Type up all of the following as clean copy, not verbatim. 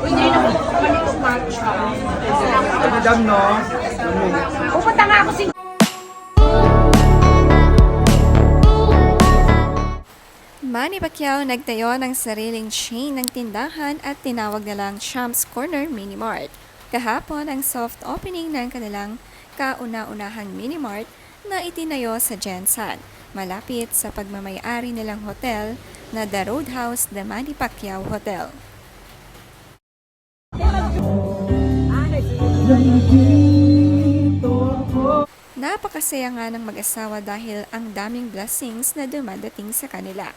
Hindi na po manito matcha. Madam, no? Pupunta nga ako Manny Pacquiao nagtayo ng sariling chain ng tindahan at tinawag nilang Champs Corner Mini Mart. Kahapon ang soft opening ng kanilang kauna-unahang mini mart na itinayo sa Jensan, malapit sa pagmamayari nilang hotel na The Roadhouse The Manny Pacquiao Hotel. Napakasaya nga ng mag-asawa dahil ang daming blessings na dumadating sa kanila.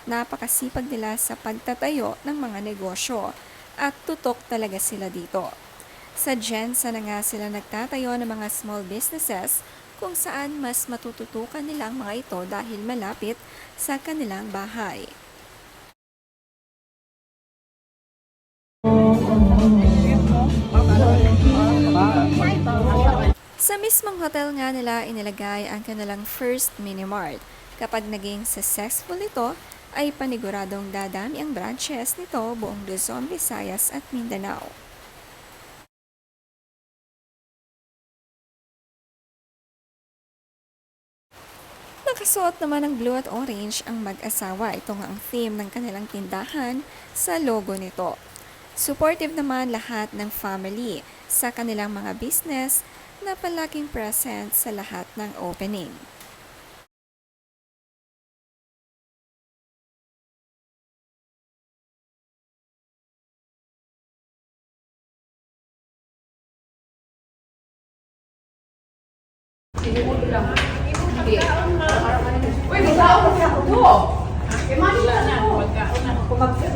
Napakasipag nila sa pagtatayo ng mga negosyo at tutok talaga sila dito. Sa Jensen na nga sila nagtatayo ng mga small businesses kung saan mas matututukan nila ang mga ito dahil malapit sa kanilang bahay. Sa mismong hotel nga nila inilagay ang kanilang first mini mart. Kapag naging successful ito, ay paniguradong dadami ang branches nito buong Luzon, Visayas at Mindanao. Nakasuot naman ng blue at orange ang mag-asawa. Ito nga ang theme ng kanilang tindahan sa logo nito. Supportive naman lahat ng family sa kanilang mga business na palaking present sa lahat ng opening.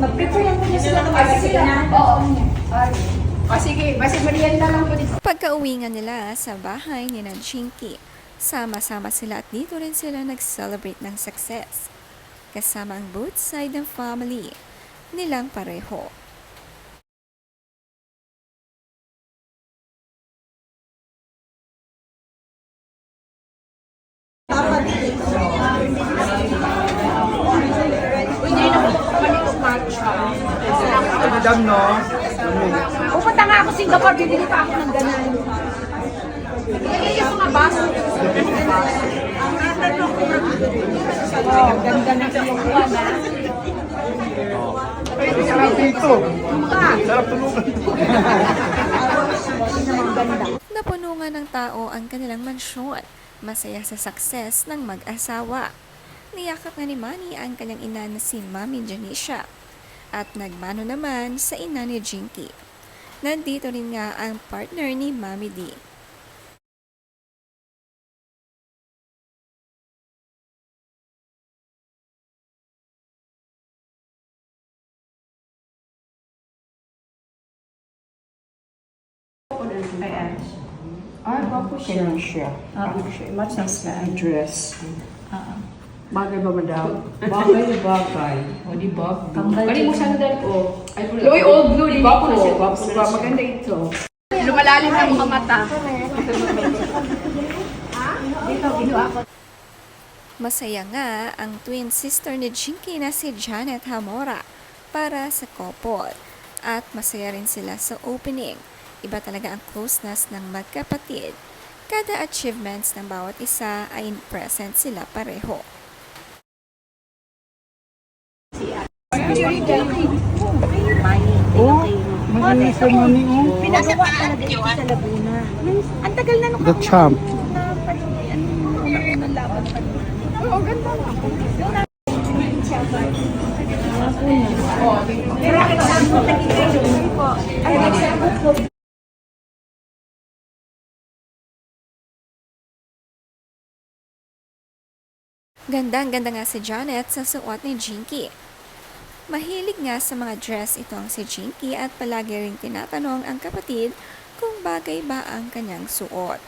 mag-prepare lang po niya sila ng masakit. Oo. Sige, basta merienda lang po dito. Pagka-uwi nga nila sa bahay ni Jinky, sama-sama sila at dito rin sila nag-celebrate ng success. Kasama ang both side ng family nilang pareho. Hindi na po manito matcha. Madam, no? Pupunta nga ako Singapore, bibili pa ako ng ganan. Ilagay yung mga baso. Oh, ganda na kinukuha na. Sarap dito. Sarap tulugan. Napuno nga ng tao ang kanilang mansyon. Masaya sa success ng mag-asawa. Niyakap nga ni Manny ang kanyang ina na si Mami Janisha at nagmano naman sa ina ni Jinky. Nandito rin nga ang partner ni Mami D. Gwapo siya. Kaya siya. Match Sa address. Bagay ba, madam? Bagay na bagay. O, di ba? Bali mo sandal ko. Uy, old blue, di ba po? Maganda ito. Lumalalim na mga mata. Dito, ginawa ko. Masaya nga ang twin sister ni Jinky na si Janet Hamora para sa couple. At masaya rin sila sa opening. Iba talaga ang closeness ng magkapatid. Kada achievements ng bawat isa ay present sila pareho. Oh, malinis ang mani, oh. Pinagawa talaga ito sa Laguna. Ang tagal na nung The Champ. unang laban pa. Oo, ganda lang. Gandang-ganda nga si Janet sa suot ni Jinky. Mahilig nga sa mga dress itong si Jinky at palagi ring tinatanong ang kapatid kung bagay ba ang kanyang suot.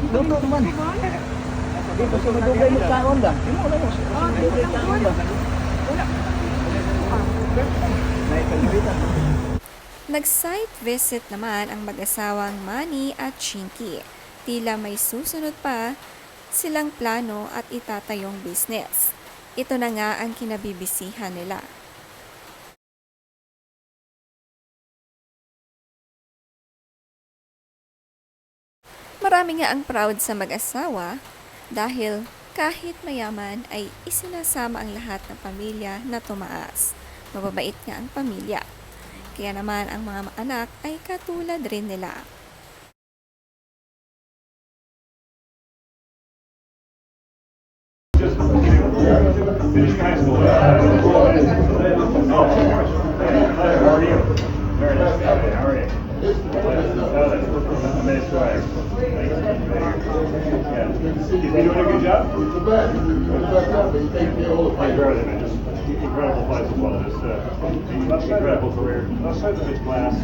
Luto naman. Dito sa madugay mo kaon lang. Imo lang mo. Kaon lang. Nag-site visit naman ang mag-asawang Manny at Chinky. Tila may susunod pa silang plano at itatayong business. Ito na nga ang kinabibisihan nila. Marami nga ang proud sa mag-asawa dahil kahit mayaman ay isinasama ang lahat ng pamilya na tumaas. Mababait nga ang pamilya. Kaya naman ang mga anak ay katulad rin nila. Finishing high school. How are you? Very nice. How are you? A minute drive. Yeah. You doing a good job? Just incredible place as well. Just incredible career. Just class.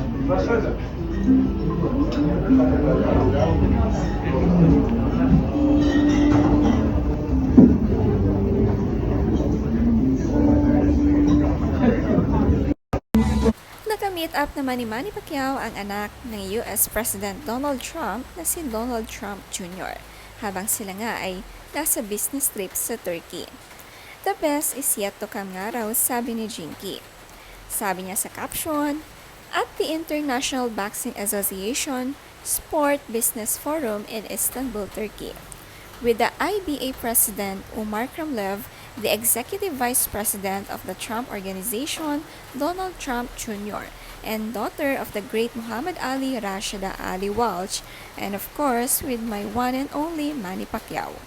Naka-meet up naman ni Manny Pacquiao ang anak ng US President Donald Trump na si Donald Trump Jr. habang sila nga ay nasa business trip sa Turkey. The best is yet to come nga raw, sabi ni Jinky. Sabi niya sa caption, at the International Boxing Association Sport Business Forum in Istanbul, Turkey, with the IBA President Umar Kremlev, the Executive Vice President of the Trump Organization, Donald Trump Jr., and daughter of the great Muhammad Ali, Rashida Ali Walsh, and of course with my one and only Manny Pacquiao.